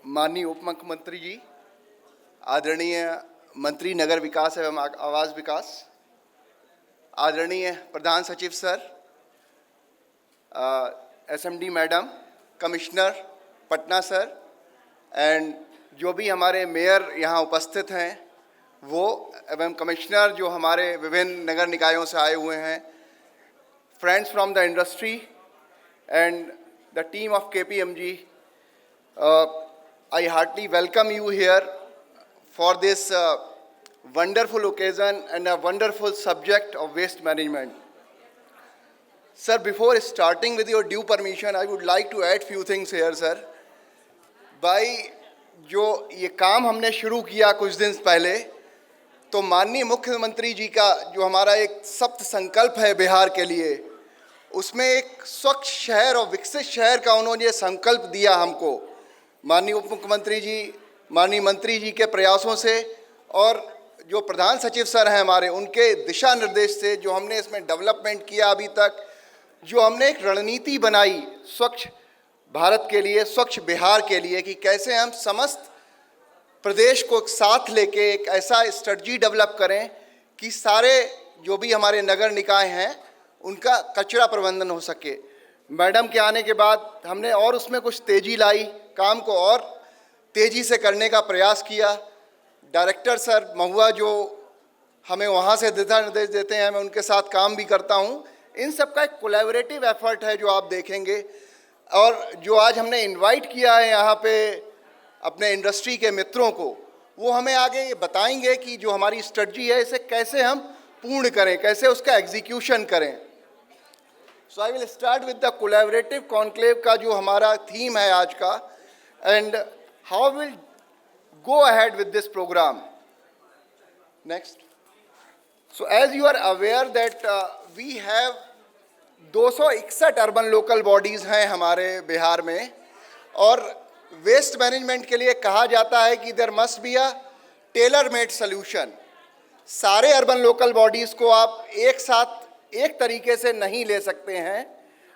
माननीय उप मुख्यमंत्री जी, आदरणीय मंत्री नगर विकास एवं आवास विकास, आदरणीय प्रधान सचिव sir, SMD madam, commissioner Patna sir, and जो भी हमारे मेयर यहाँ उपस्थित हैं वो, एवं कमिश्नर जो हमारे विभिन्न नगर निकायों से आए हुए हैं, friends from the industry and the team of KPMG, I heartily welcome you here for this wonderful occasion and a wonderful subject of waste management. Sir, before starting with your due permission, I would like to add few things here, sir. भाई जो ये काम हमने शुरू किया कुछ दिन पहले, तो माननीय मुख्यमंत्री जी का जो हमारा एक सप्त संकल्प है बिहार के लिए, उसमें एक स्वच्छ शहर और विकसित शहर का उन्होंने संकल्प दिया हमको, माननीय उप मुख्यमंत्री जी, माननीय मंत्री जी के प्रयासों से और जो प्रधान सचिव सर हैं हमारे, उनके दिशा निर्देश से जो हमने इसमें डेवलपमेंट किया अभी तक, जो हमने एक रणनीति बनाई स्वच्छ भारत के लिए, स्वच्छ बिहार के लिए, कि कैसे हम समस्त प्रदेश को साथ लेके एक ऐसा स्ट्रेटजी डेवलप करें कि सारे जो भी हमारे नगर निकाय हैं उनका कचरा प्रबंधन हो सके। मैडम के आने के बाद हमने और उसमें कुछ तेज़ी लाई, काम को और तेज़ी से करने का प्रयास किया। डायरेक्टर सर महुआ जो हमें वहाँ से दिशा निर्देश देते हैं, मैं उनके साथ काम भी करता हूँ। इन सब का एक कोलैबोरेटिव एफर्ट है जो आप देखेंगे, और जो आज हमने इनवाइट किया है यहाँ पे अपने इंडस्ट्री के मित्रों को, वो हमें आगे ये बताएंगे कि जो हमारी स्ट्रेटजी है इसे कैसे हम पूर्ण करें, कैसे उसका एग्जीक्यूशन करें। So I will start with the collaborative conclave का जो हमारा थीम है आज का, and how will go ahead with this program. Next. So as you are aware that we have 261 urban local bodies हैं हमारे बिहार में, और वेस्ट मैनेजमेंट के लिए कहा जाता है कि there must be a tailor made solution. सारे अर्बन लोकल बॉडीज़ को आप एक साथ एक तरीके से नहीं ले सकते हैं,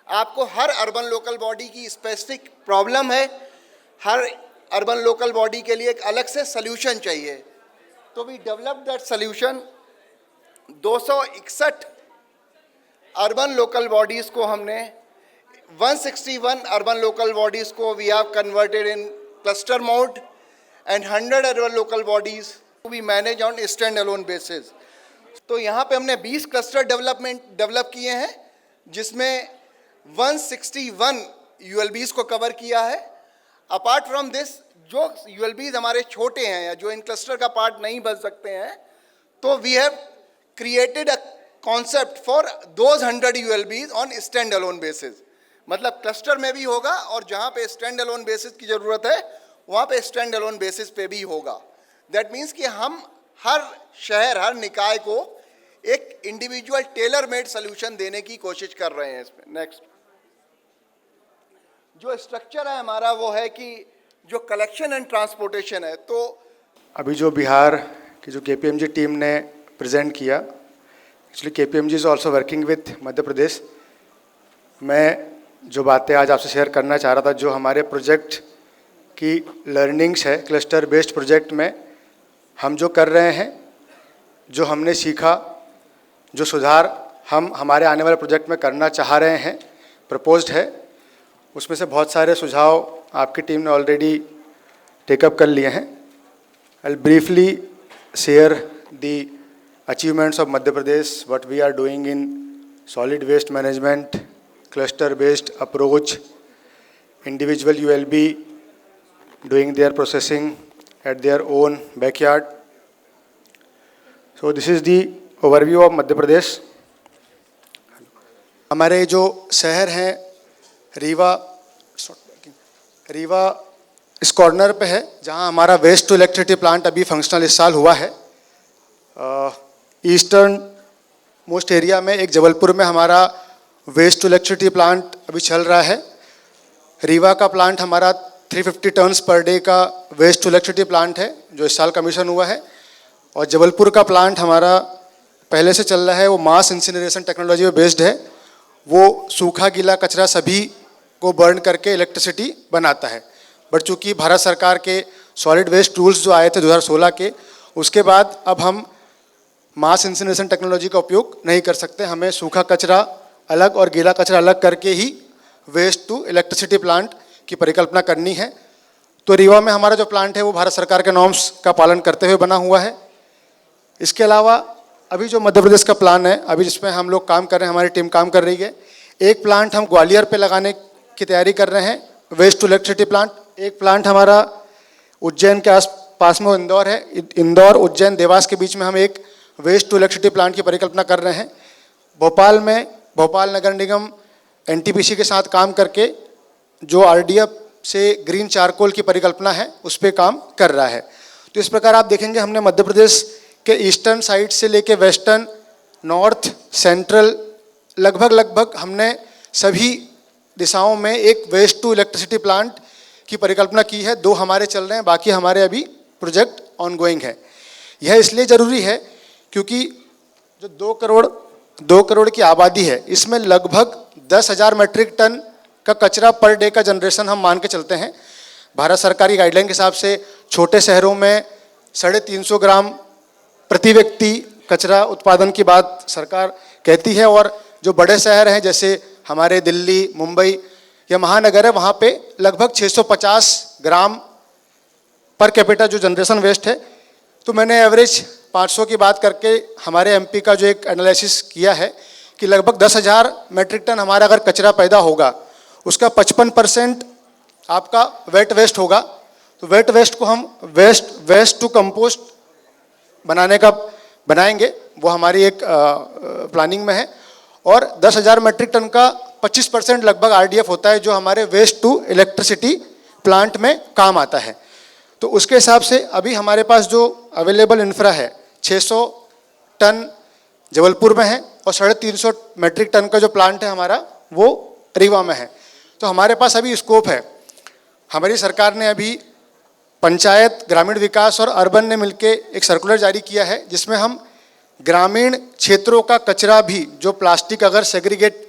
आपको हर अर्बन लोकल बॉडी की स्पेसिफिक प्रॉब्लम है, हर अर्बन लोकल बॉडी के लिए एक अलग से सल्यूशन चाहिए। तो we develop that solution. 261 urban local bodies को हमने 161 अर्बन लोकल बॉडीज़ को we have converted in cluster mode, and 100 urban local bodies we manage on stand alone basis. तो यहाँ पे हमने 20 क्लस्टर डेवलप किए हैं, जिसमें 161 ULBs को कवर किया है। अपार्ट फ्रॉम दिस, जो ULBs हमारे छोटे हैं या जो इन क्लस्टर का पार्ट नहीं बन सकते हैं, तो we have created a concept for those 100 ULBs on stand alone basis. मतलब क्लस्टर में भी होगा, और जहाँ पे स्टैंड अलोन बेसिस की ज़रूरत है वहाँ पे स्टैंड अलोन बेसिस पे भी होगा। दैट मीन्स कि हम हर शहर, हर निकाय को एक इंडिविजुअल टेलर मेड सोल्यूशन देने की कोशिश कर रहे हैं इसमें। नेक्स्ट, जो स्ट्रक्चर है हमारा वो है कि जो कलेक्शन एंड ट्रांसपोर्टेशन है, तो अभी जो बिहार की जो KPMG टीम ने प्रेजेंट किया, actually KPMG is also working with Madhya Pradesh. मैं जो बातें आज आपसे शेयर करना चाह रहा था, जो हमारे प्रोजेक्ट की लर्निंग्स है क्लस्टर बेस्ड प्रोजेक्ट में हम जो कर रहे हैं, जो हमने सीखा, जो सुधार हम हमारे आने वाले प्रोजेक्ट में करना चाह रहे हैं, प्रपोज्ड है, उसमें से बहुत सारे सुझाव आपकी टीम ने ऑलरेडी टेकअप कर लिए हैं। I will briefly share the achievements of Madhya Pradesh, what we are doing in solid waste management, cluster based approach, individual ULB doing their processing at their own backyard. So this is the overview of Madhya Pradesh. हमारे जो शहर हैं, रीवा इस corner पे है जहां हमारा waste to electricity plant अभी फंक्शनल इस साल हुआ है। ईस्टर्न मोस्ट एरिया में एक जबलपुर में हमारा वेस्ट टू इलेक्ट्रिसिटी प्लांट अभी चल रहा है। रीवा का प्लांट हमारा 350 टन्स पर डे का वेस्ट टू इलेक्ट्रिसिटी प्लांट है जो इस साल कमीशन हुआ है, और जबलपुर का प्लांट हमारा पहले से चल रहा है, वो मास इंसिनरेशन टेक्नोलॉजी पे बेस्ड है। वो सूखा गीला कचरा सभी को बर्न करके इलेक्ट्रिसिटी बनाता है। बट चूंकि भारत सरकार के सॉलिड वेस्ट रूल्स जो आए थे 2016 के, उसके बाद अब हम मास इंसिनरेशन टेक्नोलॉजी का उपयोग नहीं कर सकते। हमें सूखा कचरा अलग और गीला कचरा अलग करके ही वेस्ट टू इलेक्ट्रिसिटी प्लांट की परिकल्पना करनी है। तो रीवा में हमारा जो प्लांट है वो भारत सरकार के नॉर्म्स का पालन करते हुए बना हुआ है। इसके अलावा अभी जो मध्य प्रदेश का प्लान है, अभी जिसमें हम लोग काम कर रहे हैं, हमारी टीम काम कर रही है, एक प्लांट हम ग्वालियर पे लगाने की तैयारी कर रहे हैं, वेस्ट टू इलेक्ट्रिसिटी प्लांट। एक प्लांट हमारा उज्जैन के आस पास में इंदौर है, इंदौर उज्जैन देवास के बीच में हम एक वेस्ट टू इलेक्ट्रिसिटी प्लांट की परिकल्पना कर रहे हैं। भोपाल में भोपाल नगर निगम एनटीपीसी के साथ काम करके जो आरडीएफ से ग्रीन चारकोल की परिकल्पना है उस पर काम कर रहा है। तो इस प्रकार आप देखेंगे हमने मध्य प्रदेश के ईस्टर्न साइड से लेके वेस्टर्न, नॉर्थ, सेंट्रल, लगभग हमने सभी दिशाओं में एक वेस्ट टू इलेक्ट्रिसिटी प्लांट की परिकल्पना की है। 2 हमारे चल रहे हैं, बाकी हमारे अभी प्रोजेक्ट ऑनगोइंग है। यह इसलिए ज़रूरी है क्योंकि जो 2 करोड़ की आबादी है, इसमें लगभग 10,000 मीट्रिक टन का कचरा पर डे का जनरेशन हम मान के चलते हैं। भारत सरकार की गाइडलाइन के हिसाब से छोटे शहरों में 350 ग्राम प्रति व्यक्ति कचरा उत्पादन की बात सरकार कहती है, और जो बड़े शहर हैं जैसे हमारे दिल्ली, मुंबई या महानगर है, वहाँ पे लगभग 650 ग्राम पर कैपिटा जो जनरेशन वेस्ट है। तो मैंने एवरेज 500 की बात करके हमारे एमपी का जो एक एनालिसिस किया है कि लगभग 10,000 मीट्रिक टन हमारा अगर कचरा पैदा होगा, उसका 55% आपका वेट वेस्ट होगा। तो वेट वेस्ट को हम वेस्ट टू कंपोस्ट बनाएंगे, वो हमारी एक प्लानिंग में है। और 10,000 मीट्रिक टन का 25% लगभग आरडीएफ होता है जो हमारे वेस्ट टू इलेक्ट्रिसिटी प्लांट में काम आता है। तो उसके हिसाब से अभी हमारे पास जो अवेलेबल इंफ्रा है 600 टन जबलपुर में है और 350 मीट्रिक टन का जो प्लांट है हमारा वो रीवा में है। तो हमारे पास अभी स्कोप है। हमारी सरकार ने अभी पंचायत, ग्रामीण विकास और अर्बन ने मिलके एक सर्कुलर जारी किया है जिसमें हम ग्रामीण क्षेत्रों का कचरा भी, जो प्लास्टिक अगर सेग्रीगेट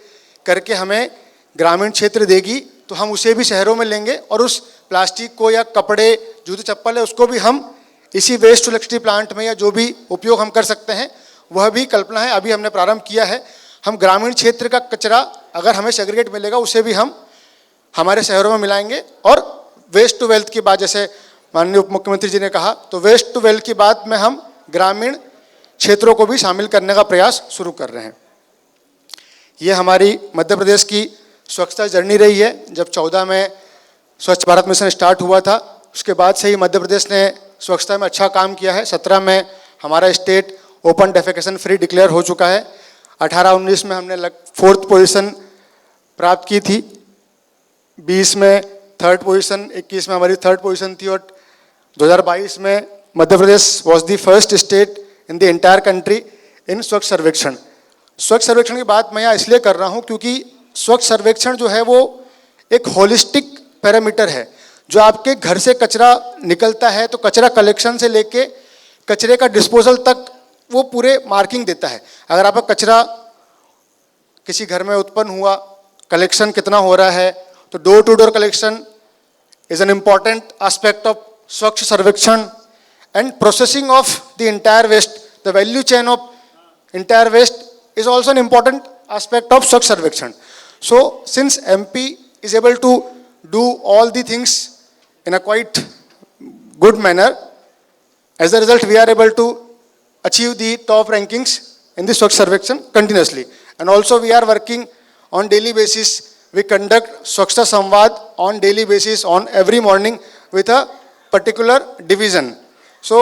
करके हमें ग्रामीण क्षेत्र देगी तो हम उसे भी शहरों में लेंगे और उस प्लास्टिक को या कपड़े, जूते चप्पल है उसको भी हम इसी वेस्ट टू इलेक्ट्रिसिटी प्लांट में या जो भी उपयोग हम कर सकते हैं वह भी कल्पना है, अभी हमने प्रारंभ किया है। हम ग्रामीण क्षेत्र का कचरा अगर हमें सेग्रीगेट मिलेगा उसे भी हम हमारे शहरों में मिलाएंगे। और वेस्ट टू वेल्थ की बात जैसे माननीय उप मुख्यमंत्री जी ने कहा, तो वेस्ट टू वेल्थ की बात में हम ग्रामीण क्षेत्रों को भी शामिल करने का प्रयास शुरू कर रहे हैं। ये हमारी मध्य प्रदेश की स्वच्छता जर्नी रही है। जब 14 में स्वच्छ भारत मिशन स्टार्ट हुआ था उसके बाद से ही मध्य प्रदेश ने स्वच्छता में अच्छा काम किया है। 17 में हमारा state open defecation free declare हो चुका है। 18-19 में हमने 4th पोजीशन प्राप्त की थी, 20 में 3rd पोजीशन, 21 में हमारी 3rd पोजीशन थी और 2022 में Madhya Pradesh was the first state in the entire country in Swachh Survekshan. स्वच्छ सर्वेक्षण की बात मैं यहाँ इसलिए कर रहा हूँ क्योंकि स्वच्छ सर्वेक्षण जो है वो एक होलिस्टिक पैरामीटर है। जो आपके घर से कचरा निकलता है तो कचरा कलेक्शन से लेके कचरे का डिस्पोजल तक वो पूरे मार्किंग देता है। अगर आपका कचरा किसी घर में उत्पन्न हुआ, कलेक्शन कितना हो रहा है, तो door to door collection is an important aspect of Swachh Survekshan and processing of the entire waste, the value chain of entire waste is also an important aspect of Swachh Sarvekshan. So since MP is able to do all the things in a quite good manner, as a result we are able to achieve the top rankings in the Swachh Sarvekshan continuously. And also we are working on daily basis. We conduct Swachhta Samvad on daily basis on every morning with a particular division. So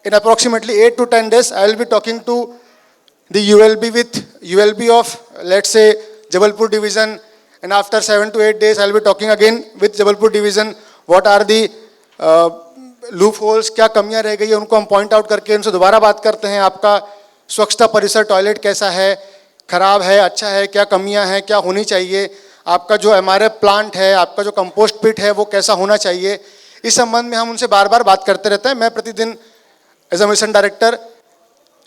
in approximately 8 to 10 days, I will be talking to the ULB of let's say Jabalpur division, and after 7 to 8 days, I will be talking again with Jabalpur division. What are the loopholes? क्या कमियां रह गई है उनको हम point out करके उनसे दोबारा बात करते हैं। आपका स्वच्छता परिसर, टॉयलेट कैसा है, खराब है, अच्छा है, क्या कमियां हैं, क्या होनी चाहिए, आपका जो MRF प्लांट है, आपका जो कंपोस्ट पिट है वो कैसा होना चाहिए, इस संबंध में हम उनसे बार बार बात करते रहते हैं। मैं प्रतिदिन एज अ मिशन डायरेक्टर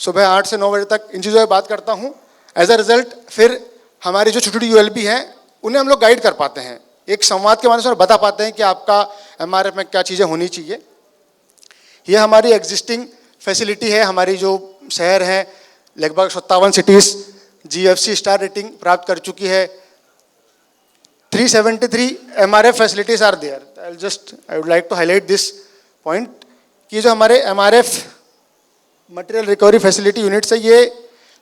सुबह 8 से 9 बजे तक इन चीज़ों पर बात करता हूँ। एज अ रिजल्ट फिर हमारी जो छोटी छोटी ULB हैं उन्हें हम लोग गाइड कर पाते हैं। एक संवाद के माध्यम से बता पाते हैं कि आपका एमआरएफ में क्या चीज़ें होनी चाहिए। ये हमारी एग्जिस्टिंग फैसिलिटी है। हमारी जो शहर हैं लगभग 57 सिटीज़ जीएफसी स्टार रेटिंग प्राप्त कर चुकी है। 373 MRF facilities are there. I would like to highlight this point कि जो हमारे MRF material recovery facility units है ये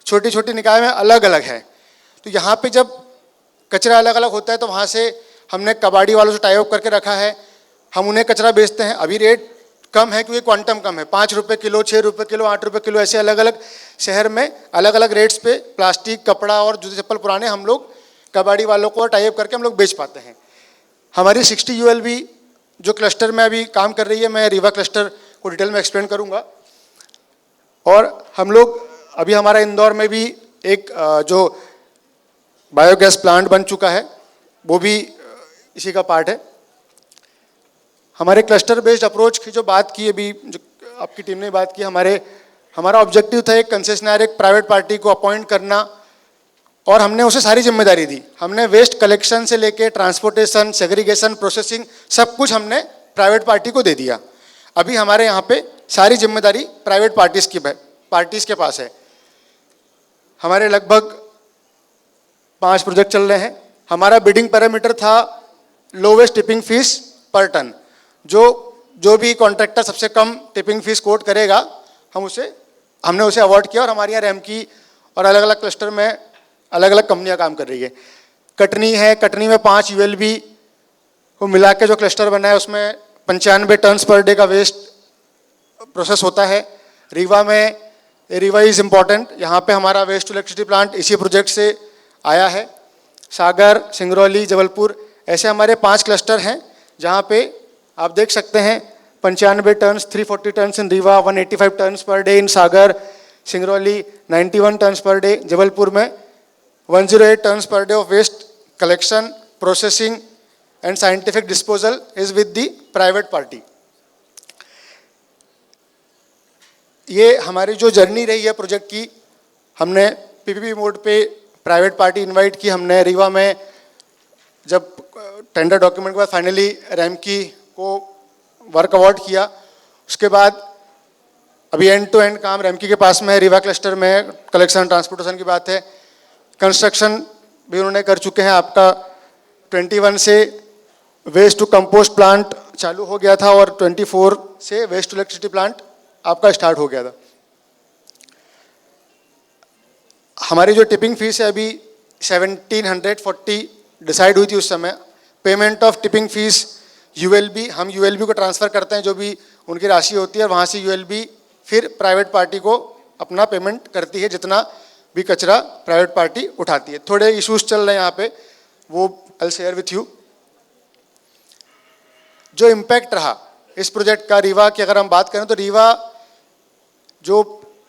छोटी छोटी निकाय में अलग अलग है। तो यहाँ पे जब कचरा अलग अलग होता है तो वहाँ से हमने कबाड़ी वालों से टाई अप करके रखा है, हम उन्हें कचरा बेचते हैं। अभी रेट कम है क्योंकि क्वांटम कम है, 5 रुपये किलो, 6 रुपये किलो, 8 रुपये किलो, ऐसे अलग अलग शहर में अलग अलग रेट्स पे प्लास्टिक, कपड़ा और जूते चप्पल पुराने हम लोग कबाड़ी वालों को टाई अप करके हम लोग बेच पाते हैं। हमारी 60 यूएलबी जो क्लस्टर में अभी काम कर रही है, मैं रीवा क्लस्टर को डिटेल में एक्सप्लेन करूँगा। और हम लोग अभी हमारा इंदौर में भी एक जो बायोगैस प्लांट बन चुका है वो भी इसी का पार्ट है। हमारे क्लस्टर बेस्ड अप्रोच की जो बात की अभी जो आपकी टीम ने बात की, हमारा ऑब्जेक्टिव था एक कंसेशनर, एक प्राइवेट पार्टी को अपॉइंट करना और हमने उसे सारी जिम्मेदारी दी। हमने वेस्ट कलेक्शन से लेके ट्रांसपोर्टेशन, सेग्रीगेशन, प्रोसेसिंग सब कुछ हमने प्राइवेट पार्टी को दे दिया। अभी हमारे यहाँ पे सारी जिम्मेदारी प्राइवेट पार्टीज़ के पास है। हमारे लगभग 5 प्रोजेक्ट चल रहे हैं। हमारा बिडिंग पैरामीटर था लोवेस्ट टिपिंग फीस पर टन। जो भी कॉन्ट्रैक्टर सबसे कम टिपिंग फीस कोट करेगा हमने उसे अवार्ड किया। और हमारे यहाँ रैमकी और अलग अलग क्लस्टर में अलग अलग कंपनियाँ काम कर रही है। कटनी है, कटनी में 5 यूएलबी को मिला के जो क्लस्टर बना है उसमें 95 टन्स पर डे का वेस्ट प्रोसेस होता है। रीवा इज़ इम्पॉर्टेंट, यहाँ पे हमारा वेस्ट टू इलेक्ट्रिसिटी प्लांट इसी प्रोजेक्ट से आया है। सागर, सिंगरौली, जबलपुर ऐसे हमारे 5 क्लस्टर हैं जहाँ पे आप देख सकते हैं 95 tons, 340 tons in Rewa, 185 tons per day in Sagar, Singrauli 91 tons per day, Jabalpur में 108 tons per day of waste collection, processing and scientific disposal is with the private party. ये हमारी जो जर्नी रही है प्रोजेक्ट की, हमने पीपीपी मोड पे प्राइवेट पार्टी इनवाइट की। हमने रीवा में जब टेंडर डॉक्यूमेंट के बाद फाइनली रैमकी को वर्क अवार्ड किया, उसके बाद अभी एंड टू एंड काम रैमकी के पास में है। रीवा क्लस्टर में कलेक्शन ट्रांसपोर्टेशन की बात है, कंस्ट्रक्शन भी उन्होंने कर चुके हैं। आपका 21 से वेस्ट टू कंपोस्ट प्लांट चालू हो गया था और 24 से वेस्ट टू इलेक्ट्रिसिटी प्लांट आपका स्टार्ट हो गया था। हमारी जो टिपिंग फीस है अभी 1740 डिसाइड हुई थी उस समय। Payment of tipping fees ULB, हम यूएलबी को ट्रांसफ़र करते हैं जो भी उनकी राशि होती है, और वहाँ से यूएलबी फिर प्राइवेट पार्टी को अपना पेमेंट करती है जितना भी कचरा प्राइवेट पार्टी उठाती है। थोड़े इश्यूज चल रहे हैं यहाँ पे, वो I will share with you. जो इम्पैक्ट रहा इस प्रोजेक्ट का रीवा की अगर हम बात करें तो रीवा जो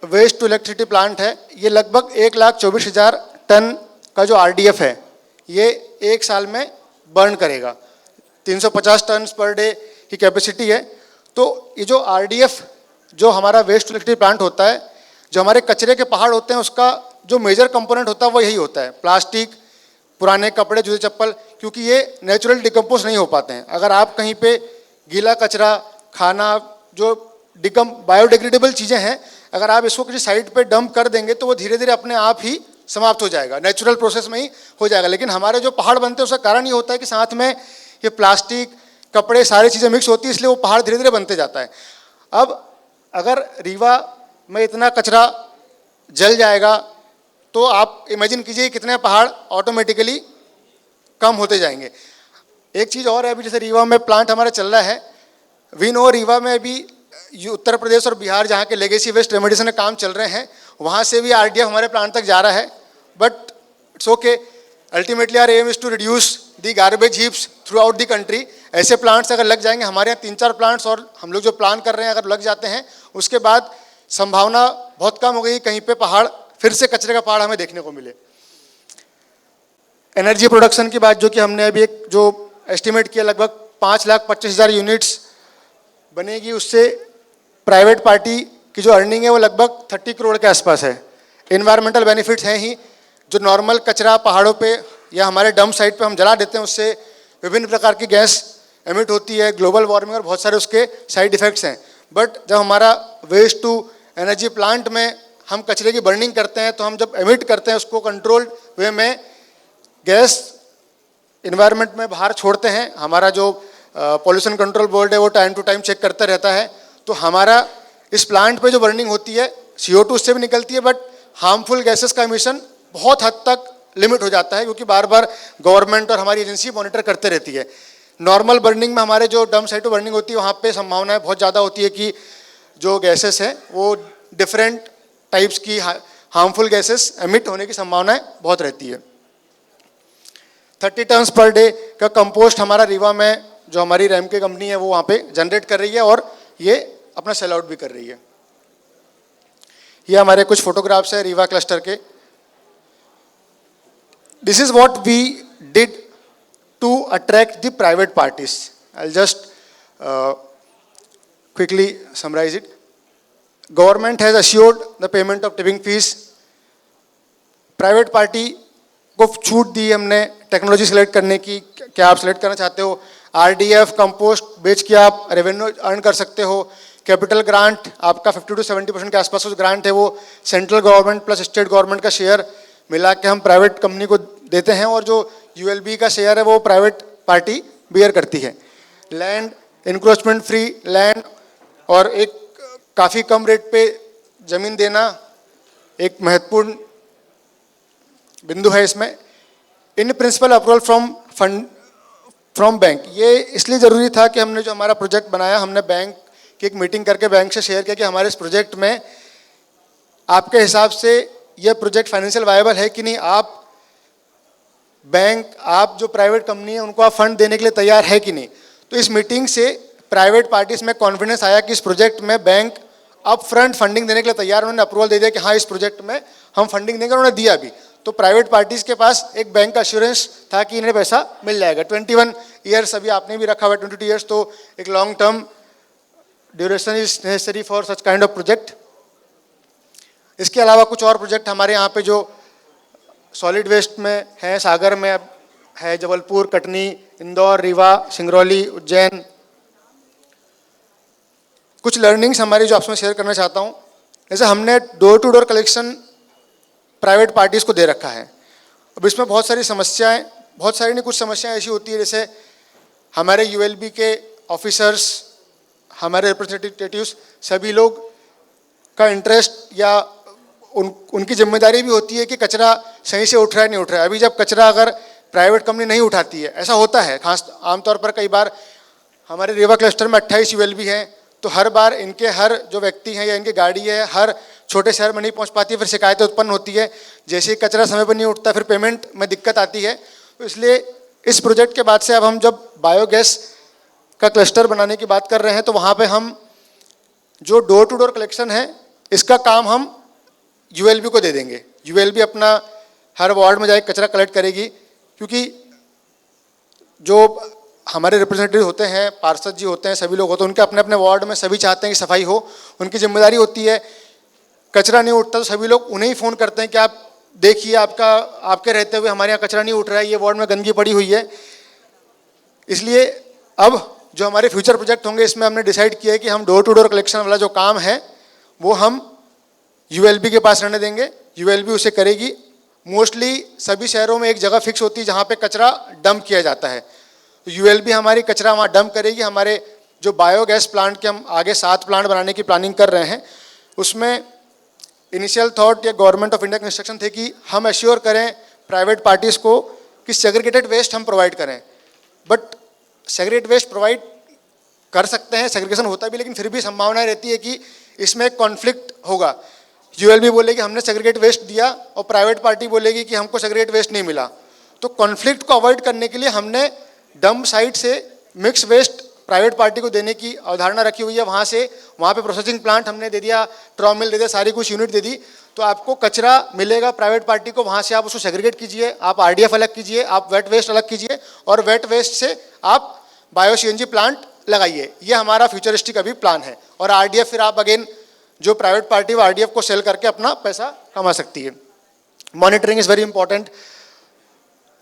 वेस्ट टू इलेक्ट्रिसिटी प्लांट है ये लगभग 1,24,000 टन का जो आरडीएफ है ये एक साल में बर्न करेगा। 350 टन पर डे की कैपेसिटी है। तो ये जो आरडीएफ जो हमारा वेस्ट टू इलेक्ट्रिसिटी प्लांट होता है, जो हमारे कचरे के पहाड़ होते हैं उसका जो मेजर कंपोनेंट होता है वो यही होता है, प्लास्टिक, पुराने कपड़े, जूते चप्पल, क्योंकि ये नेचुरल डिकम्पोज नहीं हो पाते हैं। अगर आप कहीं पे गीला कचरा, खाना, जो बायोडिग्रेडेबल चीज़ें हैं, अगर आप इसको किसी साइट पे डंप कर देंगे तो वो धीरे धीरे अपने आप ही समाप्त हो जाएगा, नेचुरल प्रोसेस में ही हो जाएगा। लेकिन हमारे जो पहाड़ बनते हैं उसका कारण ये होता है कि साथ में ये प्लास्टिक, कपड़े, सारी चीज़ें मिक्स होती है, इसलिए वो पहाड़ धीरे धीरे बनते जाता है। अब अगर रीवा में इतना कचरा जल जाएगा तो आप इमेजिन कीजिए कितने पहाड़ ऑटोमेटिकली कम होते जाएंगे। एक चीज़ और है, अभी जैसे रीवा में प्लांट हमारा चल रहा है, वी नो रीवा में अभी उत्तर प्रदेश और बिहार जहाँ के लेगेसी वेस्ट रेमेडिएशन के काम चल रहे हैं वहाँ से भी आरडीएफ हमारे प्लांट तक जा रहा है। But it's okay, ultimately our aim is to reduce the garbage heaps throughout the country. ऐसे प्लांट्स अगर लग जाएंगे, हमारे यहाँ 3-4 प्लांट्स और हम लोग जो प्लान कर रहे हैं अगर लग जाते हैं, उसके बाद संभावना बहुत कम हो गई कहीं पे पहाड़ फिर से कचरे का पहाड़ हमें देखने को मिले। एनर्जी प्रोडक्शन की बात जो कि हमने अभी एक जो एस्टिमेट किया लगभग 5,25,000 यूनिट्स बनेगी, उससे प्राइवेट पार्टी की जो अर्निंग है वो लगभग 30 करोड़ के आसपास है। इन्वायरमेंटल बेनिफिट्स हैं ही, जो नॉर्मल कचरा पहाड़ों पे या हमारे डंप साइट पे हम जला देते हैं उससे विभिन्न प्रकार की गैस एमिट होती है, ग्लोबल वार्मिंग और बहुत सारे उसके साइड इफ़ेक्ट्स हैं। बट जब हमारा वेस्ट टू एनर्जी प्लांट में हम कचरे की बर्निंग करते हैं तो हम जब एमिट करते हैं उसको कंट्रोल्ड वे में गैस इन्वायरमेंट में बाहर छोड़ते हैं। हमारा जो पॉल्यूशन कंट्रोल बोर्ड है वो टाइम टू टाइम चेक करता रहता है। तो हमारा इस प्लांट पे जो बर्निंग होती है CO2 उससे भी निकलती है, बट हार्मफुल गैसेस का एमिशन बहुत हद तक लिमिट हो जाता है, क्योंकि बार बार गवर्नमेंट और हमारी एजेंसी मॉनिटर करते रहती है। नॉर्मल बर्निंग में हमारे जो डंप साइट बर्निंग होती है वहाँ पे संभावनाएं बहुत ज़्यादा होती है कि जो गैसेस हैं वो डिफरेंट टाइप्स की हार्मफुल गैसेस एमिट होने की संभावनाएं बहुत रहती है। 30 टन्स पर डे का कंपोस्ट हमारा रीवा में जो हमारी रैम की कंपनी है वो वहाँ पे जनरेट कर रही है और ये अपना सेल आउट भी कर रही है। ये हमारे कुछ फोटोग्राफ्स है रीवा क्लस्टर के। This is what we did to attract the private parties. I'll just quickly summarize it. Government has assured the payment of tipping fees. Private party को छूट दी हमने टेक्नोलॉजी सेलेक्ट करने की, क्या आप सेलेक्ट करना चाहते हो। RDF कंपोस्ट बेच के आप रेवेन्यू अर्न कर सकते हो। कैपिटल ग्रांट आपका 50 to 70% के आसपास जो ग्रांट है वो central government plus state government का शेयर मिला के हम प्राइवेट कंपनी को देते हैं, और जो ULB का शेयर है वो प्राइवेट पार्टी बियर करती है। लैंड इंक्रोचमेंट फ्री लैंड और एक काफ़ी कम रेट पे ज़मीन देना एक महत्वपूर्ण बिंदु है इसमें। In principle approval from bank, ये इसलिए ज़रूरी था कि हमने जो हमारा प्रोजेक्ट बनाया हमने बैंक की एक मीटिंग करके बैंक से शेयर किया कि हमारे इस प्रोजेक्ट में आपके हिसाब से यह प्रोजेक्ट फाइनेंशियल वायबल है कि नहीं। आप बैंक, आप जो प्राइवेट कंपनी है उनको आप फंड देने के लिए तैयार है कि नहीं। तो इस मीटिंग से प्राइवेट पार्टीज में कॉन्फिडेंस आया कि इस प्रोजेक्ट में बैंक अप फ्रंट फंडिंग देने के लिए तैयार। उन्होंने अप्रूवल दे दिया कि हाँ इस प्रोजेक्ट में हम फंडिंग देंगे, उन्होंने दिया भी। तो प्राइवेट पार्टीज के पास एक बैंक का एश्योरेंस था कि इन्हें पैसा मिल जाएगा। 21 ईयर्स अभी आपने भी रखा हुआ है, 22 ईयर्स, तो एक long term duration is necessary for such kind of project. इसके अलावा कुछ और प्रोजेक्ट हमारे यहाँ पे जो सॉलिड वेस्ट में है, सागर में है, जबलपुर, कटनी, इंदौर, रीवा, सिंगरौली, उज्जैन। कुछ लर्निंग्स हमारी जो आपसे शेयर करना चाहता हूँ। जैसे हमने door to door collection private parties को दे रखा है। अब इसमें बहुत सारी समस्याएं, बहुत सारी नहीं, कुछ समस्याएं ऐसी होती है जैसे हमारे ULB के ऑफिसर्स, हमारे रिप्रेजेंटेटिव्स, सभी लोग का इंटरेस्ट या उनकी जिम्मेदारी भी होती है कि कचरा सही से उठ रहा है नहीं उठ रहा है। अभी जब कचरा अगर प्राइवेट कंपनी नहीं उठाती है, ऐसा होता है खास आमतौर पर, कई बार हमारे रीवा क्लस्टर में 28 ULB हैं, तो हर बार इनके हर जो व्यक्ति हैं या इनकी गाड़ी है हर छोटे शहर में नहीं पहुंच पाती है, फिर शिकायतें उत्पन्न होती है। जैसे ही कचरा समय पर नहीं उठता फिर पेमेंट में दिक्कत आती है। तो इसलिए इस प्रोजेक्ट के बाद से अब हम जब बायोगैस का क्लस्टर बनाने की बात कर रहे हैं तो वहाँ पर हम जो डोर टू डोर कलेक्शन है इसका काम हम ULB को दे देंगे। ULB अपना हर वार्ड में जाके कचरा कलेक्ट करेगी, क्योंकि जो हमारे रिप्रेजेंटेटिव होते हैं, पार्षद जी होते हैं, सभी लोग होते हैं, उनके अपने अपने वार्ड में सभी चाहते हैं कि सफाई हो, उनकी जिम्मेदारी होती है। कचरा नहीं उठता तो सभी लोग उन्हें ही फ़ोन करते हैं कि आप देखिए आपके रहते हुए हमारे यहाँ कचरा नहीं उठ रहा है, ये वार्ड में गंदगी पड़ी हुई है। इसलिए अब जो हमारे फ्यूचर प्रोजेक्ट होंगे इसमें हमने डिसाइड किया है कि हम डोर टू डोर कलेक्शन वाला जो काम है वो हम ULB के पास रहने देंगे। ULB उसे करेगी। मोस्टली सभी शहरों में एक जगह फिक्स होती है जहाँ पे कचरा डंप किया जाता है, तो ULB हमारी कचरा वहाँ डंप करेगी। हमारे जो बायोगैस प्लांट के हम आगे 7 प्लांट बनाने की प्लानिंग कर रहे हैं, उसमें इनिशियल थॉट या गवर्नमेंट ऑफ इंडिया के इंस्ट्रक्शन थे कि हम एश्योर करें प्राइवेट पार्टीज़ को कि सेग्रीगेटेड वेस्ट हम प्रोवाइड करें। बट सेग्रीगेटेड वेस्ट प्रोवाइड कर सकते हैं, सेग्रीगेशन होता भी, लेकिन फिर भी संभावना रहती है कि इसमें एक कॉन्फ्लिक्ट होगा। ULB बोलेगी हमने सेग्रीगेट वेस्ट दिया और प्राइवेट पार्टी बोलेगी कि हमको सेग्रीगेट वेस्ट नहीं मिला। तो कॉन्फ्लिक्ट को अवॉइड करने के लिए हमने डंप साइट से मिक्स वेस्ट प्राइवेट पार्टी को देने की अवधारणा रखी हुई है। वहाँ पे प्रोसेसिंग प्लांट हमने दे दिया, ट्रॉ मिल दे दिया, सारी कुछ यूनिट दे दी, तो आपको कचरा मिलेगा प्राइवेट पार्टी को। वहाँ से आप उसको सेग्रीगेट कीजिए, आप RDF अलग कीजिए, आप वेट वेस्ट अलग कीजिए, और वेट वेस्ट से आप बायो CNG प्लांट लगाइए। ये हमारा फ्यूचरिस्टिक अभी प्लान है। और RDF फिर आप अगेन जो प्राइवेट पार्टी वो RDF को सेल करके अपना पैसा कमा सकती है। Monitoring is very important.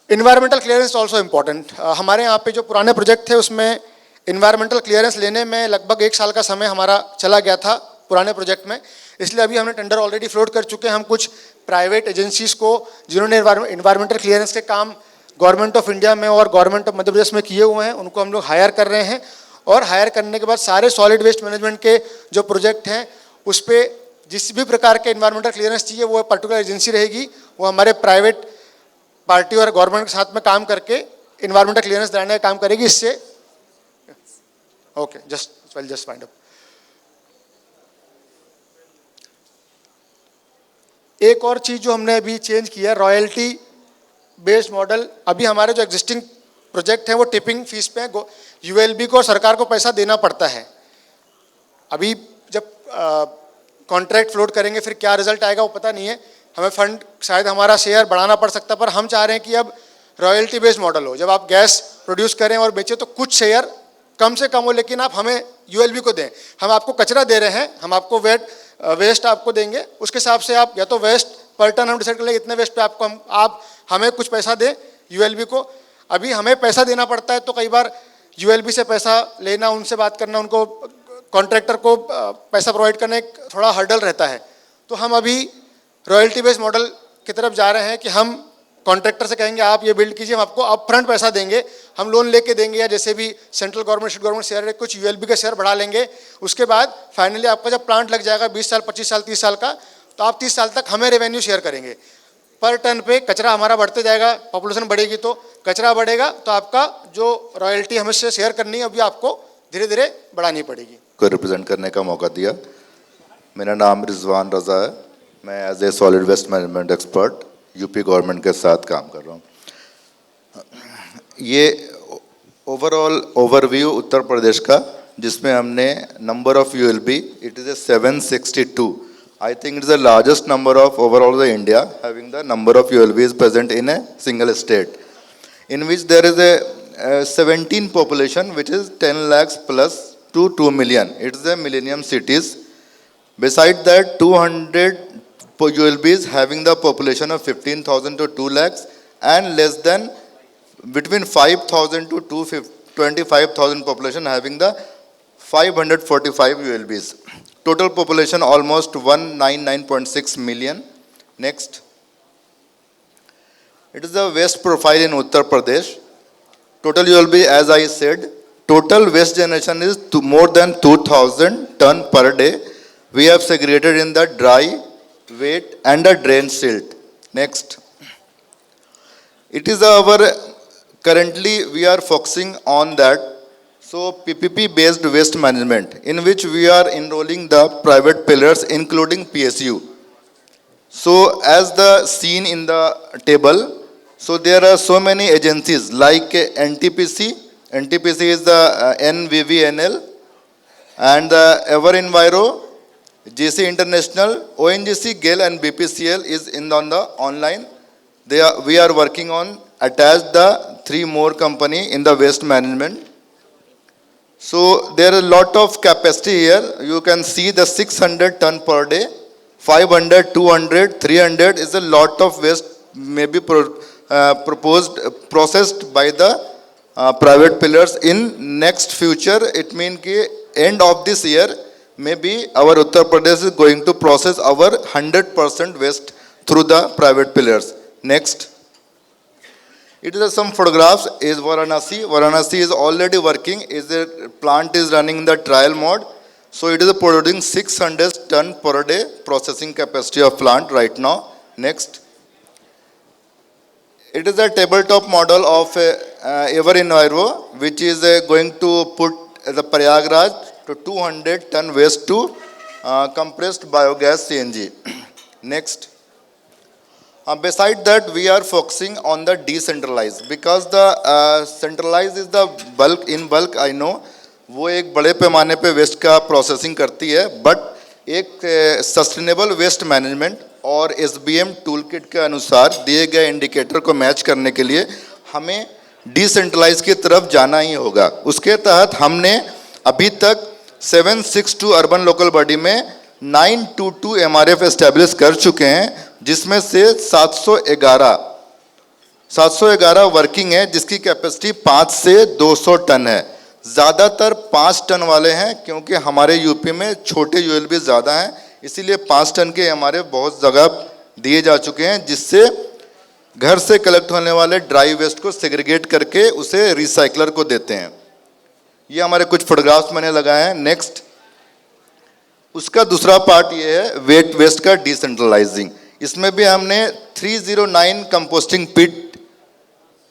Environmental clearance also important. हमारे यहाँ पे जो पुराने प्रोजेक्ट थे उसमें इन्वायरमेंटल क्लियरेंस लेने में लगभग 1 साल का समय हमारा चला गया था पुराने प्रोजेक्ट में। इसलिए अभी हमने टेंडर ऑलरेडी फ्लोट कर चुके हैं। हम कुछ प्राइवेट एजेंसीज़ को जिन्होंने इन्वायरमेंटल क्लियरेंस के काम गवर्नमेंट ऑफ इंडिया में और गवर्नमेंट ऑफ मध्य प्रदेश में किए हुए हैं, उनको हम लोग हायर कर रहे हैं। और हायर करने के बाद सारे सॉलिड वेस्ट मैनेजमेंट के जो प्रोजेक्ट हैं उस पर जिस भी प्रकार के इन्वायरमेंटल क्लियरेंस चाहिए वो पर्टिकुलर एजेंसी रहेगी, वो हमारे प्राइवेट पार्टी और गवर्नमेंट के साथ में काम करके इन्वायरमेंटल क्लियरेंस दिलाने का काम करेगी। इससे ओके जस्ट फाइंड अप। एक और चीज़ जो हमने अभी चेंज किया, रॉयल्टी बेस्ड मॉडल। अभी हमारे जो एग्जिस्टिंग प्रोजेक्ट हैं वो टिपिंग फीस पे हैं, यूएलबी को और सरकार को पैसा देना पड़ता है। अभी जब कॉन्ट्रैक्ट फ्लोट करेंगे फिर क्या रिजल्ट आएगा वो पता नहीं है, हमें फंड शायद हमारा शेयर बढ़ाना पड़ सकता है, पर हम चाह रहे हैं कि अब रॉयल्टी बेस्ड मॉडल हो। जब आप गैस प्रोड्यूस करें और बेचें तो कुछ शेयर कम से कम हो, लेकिन आप हमें यूएलबी को दें। हम आपको कचरा दे रहे हैं, हम आपको वेस्ट आपको देंगे, उसके हिसाब से आप या तो वेस्ट पर टन हम डिसाइड कर लेंगे इतने वेस्ट पे आपको आप हमें कुछ पैसा दें यूएलबी को। अभी हमें पैसा देना पड़ता है तो कई बार यूएलबी से पैसा लेना, उनसे बात करना, उनको कॉन्ट्रैक्टर को पैसा प्रोवाइड करना एक थोड़ा हर्डल रहता है। तो हम अभी रॉयल्टी बेस्ड मॉडल की तरफ जा रहे हैं कि हम कॉन्ट्रैक्टर से कहेंगे आप ये बिल्ड कीजिए, हम आपको अपफ्रंट पैसा देंगे, हम लोन लेके देंगे या जैसे भी central government state government share है, कुछ यूएलबी का शेयर बढ़ा लेंगे। उसके बाद फाइनली आपका जब प्लांट लग जाएगा 20 साल 25 साल 30 साल का, तो आप 30 साल तक हमें रेवेन्यू शेयर करेंगे। पर टन पे कचरा हमारा बढ़ते जाएगा, पॉपुलेशन बढ़ेगी तो कचरा बढ़ेगा, तो आपका जो रॉयल्टी हमें से शेयर करनी है अभी आपको धीरे धीरे बढ़ानी पड़ेगी। को रिप्रेजेंट करने का मौका दिया। मेरा नाम रिजवान रज़ा है, मैं as a solid waste management expert UP government के साथ काम कर रहा हूँ। ये ओवरऑल ओवरव्यू उत्तर प्रदेश का, जिसमें हमने number of ULB it is a 762। I think it is the largest number of overall the India having the number of ULBs present in a single state, in which there is a 17 population which is 10 lakhs plus to 2 million. It is the millennium cities. Beside that 200 ULBs having the population of 15,000 to 2 lakhs and less than between 5,000 to 25,000 population having the 545 ULBs. Total population almost 199.6 million. Next. It is the waste profile in Uttar Pradesh. Total ULB, as I said, total waste generation is more than 2,000 ton per day. We have segregated in the dry, wet and the drain silt. Next. It is currently we are focusing on that. So PPP based waste management, in which we are enrolling the private pillars including PSU. So as the seen in the table, so there are so many agencies like NTPC. NTPC is the NVVNL and the Ever Enviro, JC International, ONGC, GAIL and BPCL is on the online. We are working on attach the 3 more company in the waste management. So there is a lot of capacity here. You can see the 600 ton per day, 500, 200, 300 is a lot of waste may be processed by the private pillars in next future. It means कि end of this year, maybe our Uttar Pradesh is going to process our 100% waste through the private pillars. Next. It is some photographs is Varanasi. Varanasi is already working. The plant is running in the trial mode. So it is producing 600 ton per day processing capacity of plant right now. Next. It is a tabletop model of Ever Enviro, which is going to put the Prayagraj to 200 ton waste to compressed biogas CNG. Next. Beside that, we are focusing on the decentralized, because the centralized is the bulk. In bulk, I know वो एक बड़े पैमाने पे waste का processing करती है, but एक sustainable waste management और SBM टूल किट के अनुसार दिए गए इंडिकेटर को मैच करने के लिए हमें डिसेंट्रलाइज की तरफ जाना ही होगा। उसके तहत हमने अभी तक 762 अर्बन लोकल बॉडी में 922 MRF एस्टेब्लिश कर चुके हैं, जिसमें से 711 711 वर्किंग है, जिसकी कैपेसिटी 5 से 200 टन है। ज़्यादातर 5 टन वाले हैं, क्योंकि हमारे यूपी में छोटे यूएलबी ज़्यादा हैं, इसीलिए 5 टन के हमारे बहुत जगह दिए जा चुके हैं, जिससे घर से कलेक्ट होने वाले ड्राई वेस्ट को सेग्रीगेट करके उसे रिसाइकलर को देते हैं। ये हमारे कुछ फोटोग्राफ्स मैंने लगाए हैं। नेक्स्ट, उसका दूसरा पार्ट ये है वेट वेस्ट का डिसेंट्रलाइजिंग। इसमें भी हमने 309 composting pit,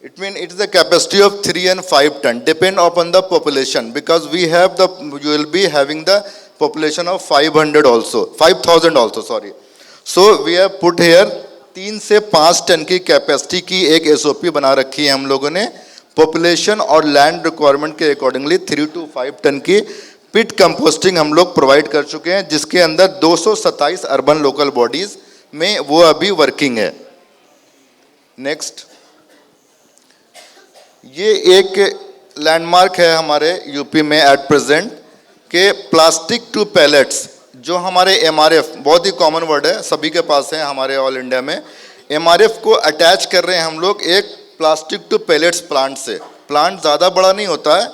it means it is the capacity of 3 and 5 ton, depend upon the population, because we have the, you will be having the population of 500 also, 5000 also, sorry. So we have put here 3 से 5 ton की capacity की एक SOP बना रखी है हम लोगों ने। पॉपुलेशन और लैंड रिक्वायरमेंट के अकॉर्डिंगली 3 to 5 टन की पिट कंपोस्टिंग हम लोग प्रोवाइड कर चुके हैं, जिसके अंदर 227 अर्बन लोकल बॉडीज में वो अभी वर्किंग है। नेक्स्ट, ये एक लैंडमार्क है हमारे यूपी में एट प्रेजेंट के प्लास्टिक टू पैलेट्स, जो हमारे एमआरएफ, बहुत ही कॉमन वर्ड है, सभी के पास है हमारे ऑल इंडिया में। एमआरएफ को अटैच कर रहे हैं हम लोग एक प्लास्टिक टू पैलेट्स प्लांट से। प्लांट ज़्यादा बड़ा नहीं होता है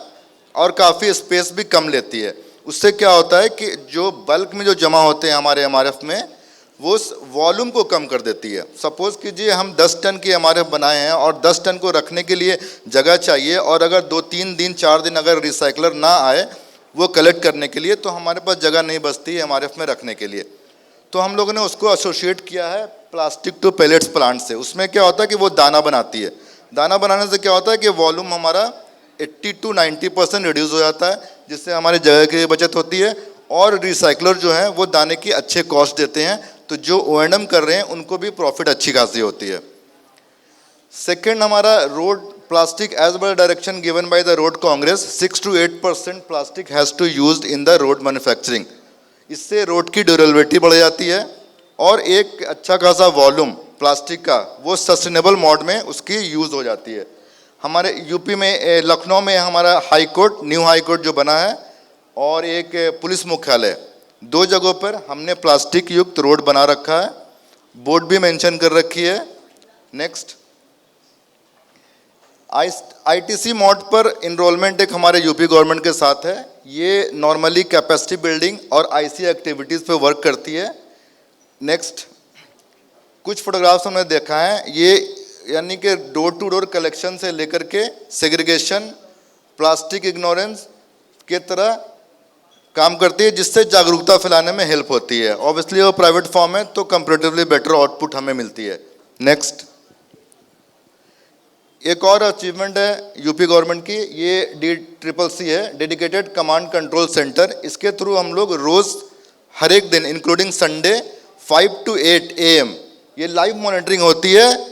और काफ़ी स्पेस भी कम लेती है। उससे क्या होता है कि जो बल्क में जो जमा होते हैं हमारे एमआरएफ में, वो उस वॉल्यूम को कम कर देती है। सपोज़ कीजिए हम 10 टन की एमआरएफ बनाए हैं और 10 टन को रखने के लिए जगह चाहिए, और अगर 2-3 दिन 4 दिन अगर रिसाइकलर ना आए वो कलेक्ट करने के लिए, तो हमारे पास जगह नहीं बचती है एमआरएफ में रखने के लिए। तो हम लोगों ने उसको एसोसिएट किया है प्लास्टिक टू पैलेट्स प्लांट से। उसमें क्या होता है कि वो दाना बनाती है। दाना बनाने से क्या होता है कि वॉल्यूम हमारा 80 to 90% रिड्यूस हो जाता है, जिससे हमारी जगह की बचत होती है, और रिसाइकलर जो है वो दाने की अच्छे कॉस्ट देते हैं, तो जो O&M कर रहे हैं उनको भी प्रॉफिट अच्छी खासी होती है। सेकेंड, हमारा road plastic as per direction given by the road congress, 6 to 8% plastic has to used in the road manufacturing. इससे रोड की ड्यूरेबिलिटी बढ़ जाती है, और एक अच्छा खासा वॉल्यूम प्लास्टिक का वो सस्टेनेबल मोड में उसकी यूज़ हो जाती है। हमारे यूपी में लखनऊ में हमारा high court, new high court जो बना है, और एक पुलिस मुख्यालय, 2 जगहों पर हमने प्लास्टिक युक्त रोड बना रखा है, बोर्ड भी मेंशन कर रखी है। नेक्स्ट, आईटीसी मोड पर इनरोलमेंट एक हमारे यूपी गवर्नमेंट के साथ है। ये नॉर्मली कैपेसिटी बिल्डिंग और आईसी एक्टिविटीज़ पे वर्क करती है। नेक्स्ट, कुछ फोटोग्राफ्स हमने देखा है, ये यानी कि डोर टू डोर कलेक्शन से लेकर के सेग्रीगेशन, प्लास्टिक इग्नोरेंस के तरह काम करती है, जिससे जागरूकता फैलाने में हेल्प होती है। ऑब्वियसली वो प्राइवेट फॉर्म है, तो कंपैरेटिवली बेटर आउटपुट हमें मिलती है। नेक्स्ट, एक और अचीवमेंट है यूपी गवर्नमेंट की, ये DCCC है, डेडिकेटेड कमांड कंट्रोल सेंटर। इसके थ्रू हम लोग रोज़ हर एक दिन इंक्लूडिंग संडे 5 to 8 AM ये लाइव मॉनिटरिंग होती है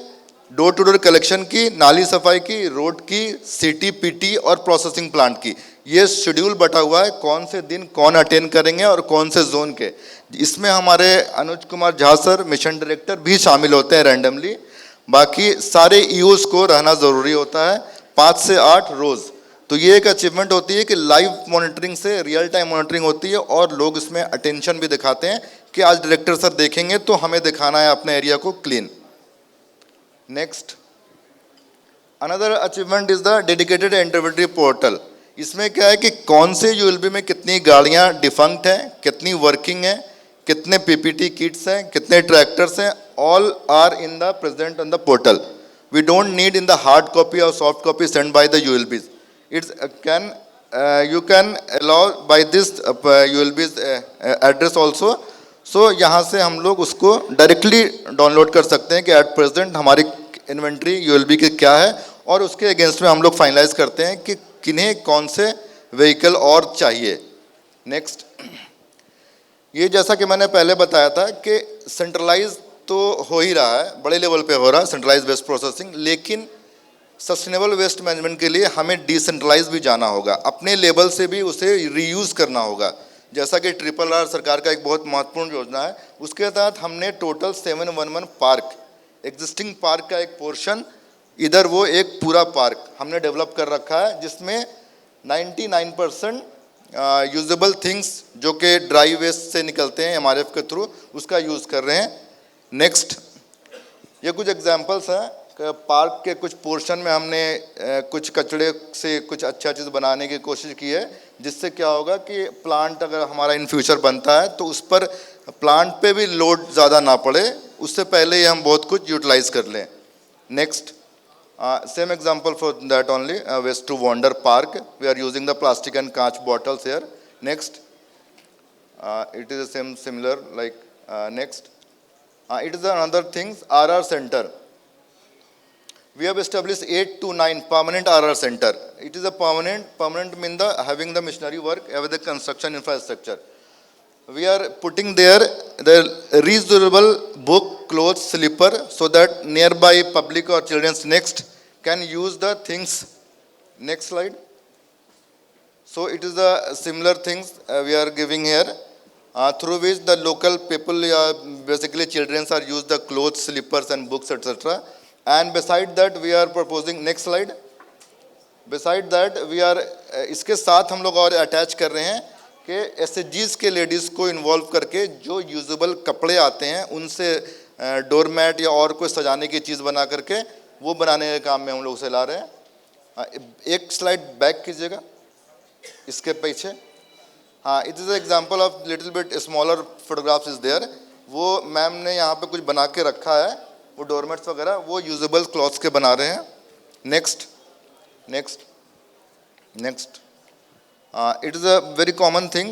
डोर टू डोर कलेक्शन की, नाली सफाई की, रोड की, सिटी पीटी और प्रोसेसिंग प्लांट की। ये शेड्यूल बटा हुआ है, कौन से दिन कौन अटेंड करेंगे और कौन से जोन के। इसमें हमारे Anuj Kumar Jha sir, mission director भी शामिल होते हैं रैंडमली। बाकी सारे ईओस को रहना ज़रूरी होता है 5 से 8 रोज़। तो ये एक अचीवमेंट होती है कि लाइव मॉनिटरिंग से रियल टाइम मॉनिटरिंग होती है, और लोग इसमें अटेंशन भी दिखाते हैं कि आज डायरेक्टर सर देखेंगे तो हमें दिखाना है अपने एरिया को clean. Next, another achievement is the dedicated inventory portal. इसमें क्या है कि कौन से यूएलबी में कितनी गाड़ियाँ डिफंक्ट हैं, कितनी वर्किंग हैं, कितने पीपीटी किट्स हैं, कितने ट्रैक्टर्स हैं, all are in the present on the portal. We don't need in the hard copy और soft copy send by the ULBs. It's can you can allow by this ULB's address also। So यहाँ से हम लोग उसको directly download कर सकते हैं कि एट प्रेजेंट हमारी इन्वेंट्री ULB की क्या है, और उसके अगेंस्ट में हम लोग फाइनलाइज करते हैं कि किन्हें कौन से व्हीकल और चाहिए। नेक्स्ट, ये जैसा कि मैंने पहले बताया था कि सेंट्रलाइज तो हो ही रहा है, बड़े लेवल पे हो रहा है सेंट्रलाइज वेस्ट प्रोसेसिंग, लेकिन सस्टेनेबल वेस्ट मैनेजमेंट के लिए हमें डिसेंट्रलाइज भी जाना होगा, अपने लेवल से भी उसे रीयूज़ करना होगा। जैसा कि RRR सरकार का एक बहुत महत्वपूर्ण योजना है, उसके तहत हमने टोटल 711 पार्क, एग्जिस्टिंग पार्क का एक पोर्शन, इधर वो एक पूरा पार्क हमने डेवलप कर रखा है, जिसमें 99% यूजेबल थिंग्स जो कि ड्राई वेस्ट से निकलते हैं MRF के थ्रू, उसका यूज़ कर रहे हैं। नेक्स्ट, ये कुछ एग्जांपल्स हैं पार्क के कुछ पोर्शन में हमने कुछ कचड़े से कुछ अच्छा चीज़ बनाने की कोशिश की है, जिससे क्या होगा कि प्लांट अगर हमारा इन फ्यूचर बनता है तो उस पर प्लांट पे भी लोड ज़्यादा ना पड़े, उससे पहले ही हम बहुत कुछ यूटिलाइज कर लें. Next, same example for that only, waste to wonder park. We are using the plastic and kaach bottles here. Next, it is the same similar like next. It is another things, RR center. We have established 8 to 9 permanent RR center. It is a permanent mean the having the missionary work with the construction infrastructure. We are putting there the reusable book, clothes, slipper, so that nearby public or children's next can use the things. Next slide. So it is the similar things we are giving here, through which the local people, basically children, are use the clothes, slippers and books, etc. And beside that we are proposing, next slide. Beside that we are इसके साथ हम लोग और attach कर रहे हैं कि एसएचजीज के लेडीज़ को इन्वॉल्व करके जो यूजेबल कपड़े आते हैं उनसे डोरमैट या और कोई सजाने की चीज़ बना करके वो बनाने के काम में हम लोग उसे ला रहे हैं. एक स्लाइड बैक कीजिएगा इसके पीछे. हाँ, it is example of little bit smaller photographs is there. वो मैम ने यहाँ पे कुछ बना के रखा है, वो डोरमेट्स वगैरह वो यूजेबल क्लॉथ्स के बना रहे हैं. Next next next. It is a very common thing.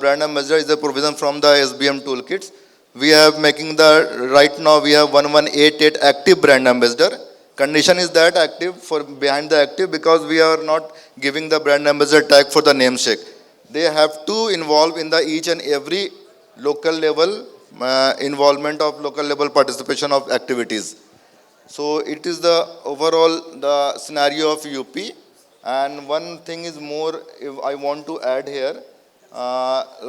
Brand ambassador is a provision from the SBM toolkits. We are making the, right now we have 1188 active brand ambassador. Condition is that active for behind the active, because we are not giving the brand ambassador tag for the namesake. They have to involve in the each and every local level involvement of local level participation of activities. So it is the overall the scenario of UP. And one thing is more, if I want to add here,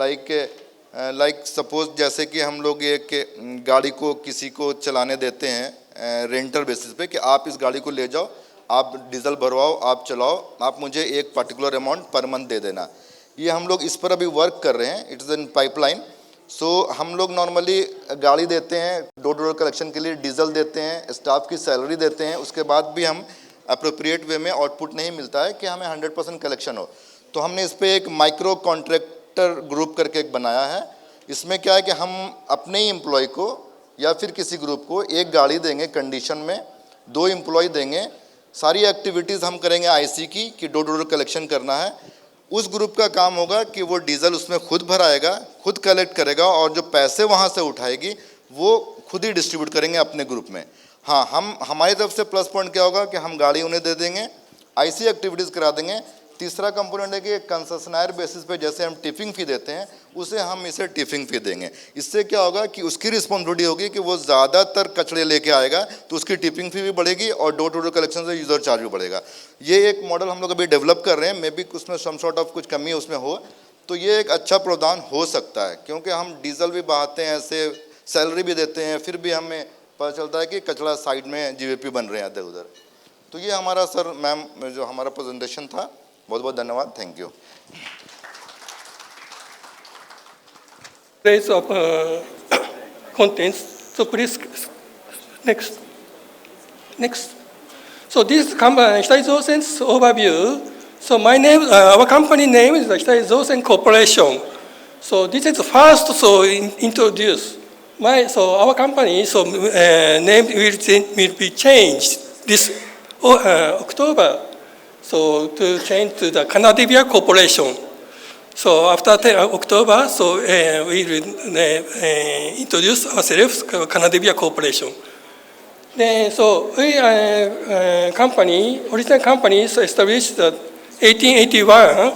like suppose जैसे कि हम लोग एक गाड़ी को किसी को चलाने देते हैं रेंटल बेसिस पे कि आप इस गाड़ी को ले जाओ, आप डीजल भरवाओ, आप चलाओ, आप मुझे एक पर्टिकुलर अमाउंट पर मंथ दे देना. ये हम लोग इस पर अभी वर्क कर रहे हैं. It is in pipeline. So हम लोग नॉर्मली गाड़ी देते हैं, डोर टू डोर कलेक्शन के लिए डीजल देते हैं, स्टाफ की सैलरी देते हैं, उसके बाद भी हम अप्रोप्रिएट वे में आउटपुट नहीं मिलता है कि हमें 100% कलेक्शन हो. तो हमने इस पर एक माइक्रो कॉन्ट्रैक्टर ग्रुप करके एक बनाया है. इसमें क्या है कि हम अपने ही एम्प्लॉय को या फिर किसी ग्रुप को एक गाड़ी देंगे कंडीशन में, 2 एम्प्लॉय देंगे, सारी एक्टिविटीज़ हम करेंगे आईसी की कि डोर टू डोर कलेक्शन करना है. उस ग्रुप का काम होगा कि वो डीजल उसमें खुद भराएगा, खुद कलेक्ट करेगा, और जो पैसे वहाँ से उठाएगी वो खुद ही डिस्ट्रीब्यूट करेंगे अपने ग्रुप में. हाँ, हम हमारी तरफ से प्लस पॉइंट क्या होगा कि हम गाड़ी उन्हें दे देंगे, आईसी एक्टिविटीज़ करा देंगे. तीसरा कंपोनेंट है कि कंसेशनर बेसिस पे जैसे हम टिपिंग फ़ी देते हैं उसे हम इसे टिपिंग फ़ी देंगे. इससे क्या होगा कि उसकी रिस्पॉन्सिबिलिटी होगी कि वो ज़्यादातर कचड़े लेके आएगा तो उसकी टिपिंग फ़ी भी बढ़ेगी और डोर टू डोर कलेक्शन से यूज़र चार्ज भी बढ़ेगा. ये एक मॉडल हम लोग अभी डेवलप कर रहे हैं. मे बी उसमें सम सॉर्ट ऑफ कुछ कमी उसमें हो तो ये एक अच्छा प्रावधान हो सकता है, क्योंकि हम डीजल भी बहाते हैं, ऐसे सैलरी भी देते हैं, फिर भी हमें पता चलता है कि कचरा साइड में जीवीपी बन रहे हैं इधर उधर. तो ये हमारा सर मैम जो हमारा प्रेजेंटेशन था. बहुत बहुत धन्यवाद. Thank you. Days of contents. So please next. So this is Hitachi Zousen's overview. So my name, our company name is Hitachi Zousen Corporation. So this is the first introduce. So our company name will be changed this October. So to change to the Canadivia Corporation. So after October, we will introduce ourselves Canadivia Corporation. Then we original company established 1881.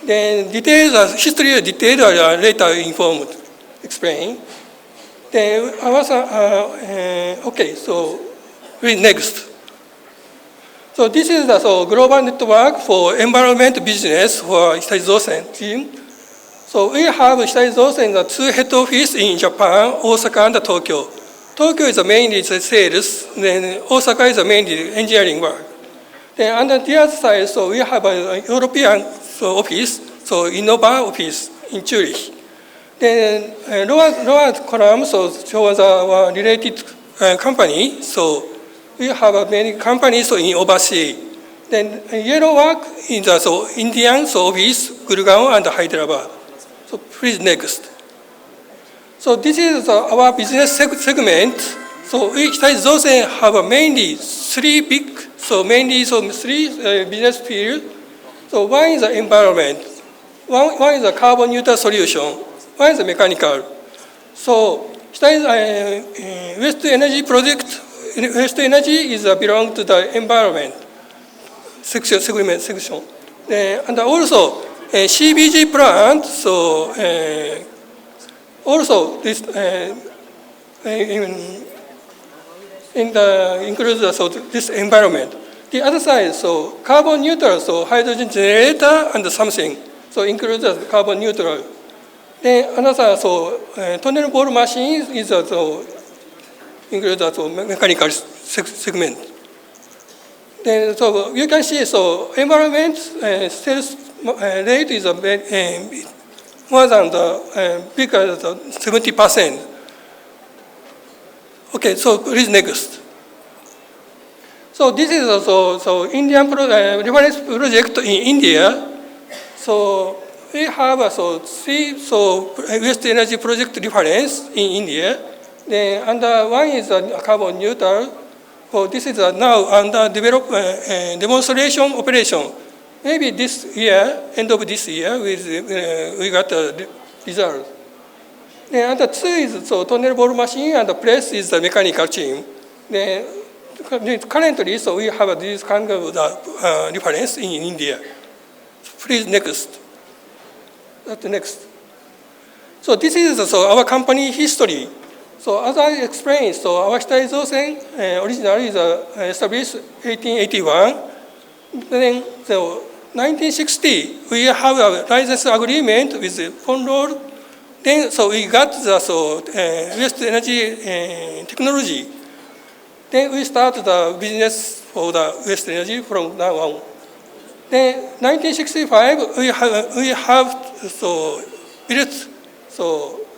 Then details, history details are later explained. Then I was okay. So next. So this is the global network for environment business for Hitachi Zousen team. So we have Hitachi Zousen the 2 head office in Japan, Osaka and Tokyo. Tokyo is mainly the sales, then Osaka is mainly engineering work. Then on the other side, so we have a European office, so Innova office in Zurich. Then lower column shows our related company. So we have many companies in overseas. Then yellow work in the Indian office, Gurgaon and Hyderabad. So please next. So this is our business segment. So Hitachi Zosen have mainly three business fields. So one is the environment, one is the carbon neutral solution, one is the mechanical. So Hitachi waste energy project, waste energy is belong to the environment segment section. And also CBG plant, so also this includes this environment. The other side, so carbon neutral, so hydrogen generator and something, so includes the carbon neutral. Then another, so tunnel bore machine is also includes the mechanical segment. Then so you can see, so environment sales rate is more than the bigger than 70%. Okay, so please next. So this is also Indian reference project in India. So we have three waste energy project reference in India. Then under one is carbon neutral. So this is now under demonstration operation. Maybe this year, end of this year, we got the result. Then under two is tunnel bore machine, and the press is the mechanical team. Then currently, so we have this kind of reference in India. Please next. That's next. So this is our company history. So as I explained, so our Hitachi Zosen originally is established 1881. Then so 1960 we have a license agreement with Fondor. Then so we got the waste energy technology. Then we started the business for the waste energy from now on. Then 1965 we have built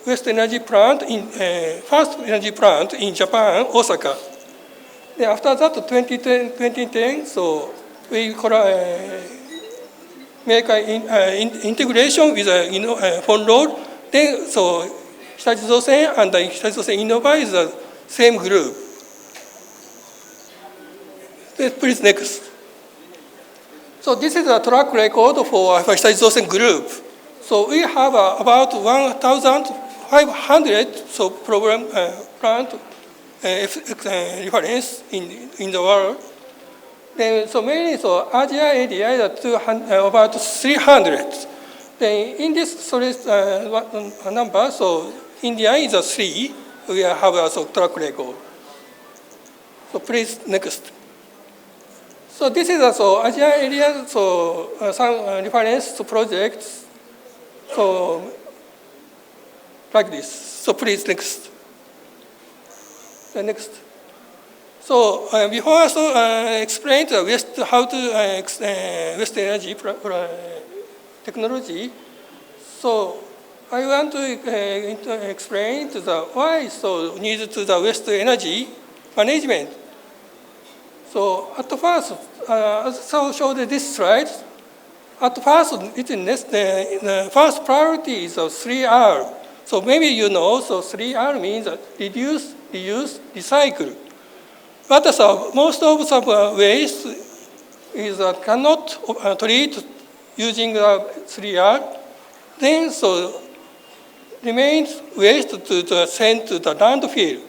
waste energy plant in first energy plant in Japan, Osaka. Then after that, 2010, so we make integration with Fondor. Then so Hitachi Zosen and Hitachi Zosen Innova is the same group. Please next. So this is a track record for Hitachi Zosen group. So we have about 1,500 program plant reference in the world. Then so mainly Asia area is about 300. Then in this number, so India is 3. We have a track record. So please next. So this is also Asia area, some reference projects. So like this. So please next. Next. So before I explained how to waste energy technology, so I want to explain why need to the waste energy management. So at first, as I showed this slide, at first, the first priority is 3R. So maybe you know, so 3R means reduce, reuse, recycle. But most of the waste is cannot treat using 3R. Then so remains waste to send to the landfill.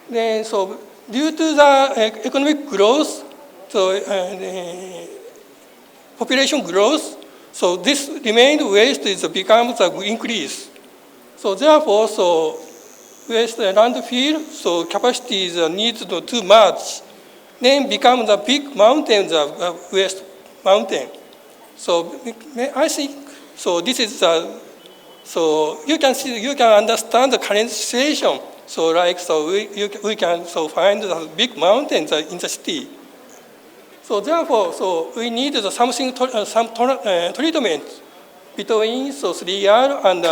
Then so due to the economic growth, so population growth, so this remained waste becomes increase. So therefore, waste landfill, so capacity is needs too much, then becomes a big mountain, the waste mountain. So I think so. This is so you can see, you can understand the current situation. So we can find the big mountains in the city. So therefore, we need some treatment between 3R and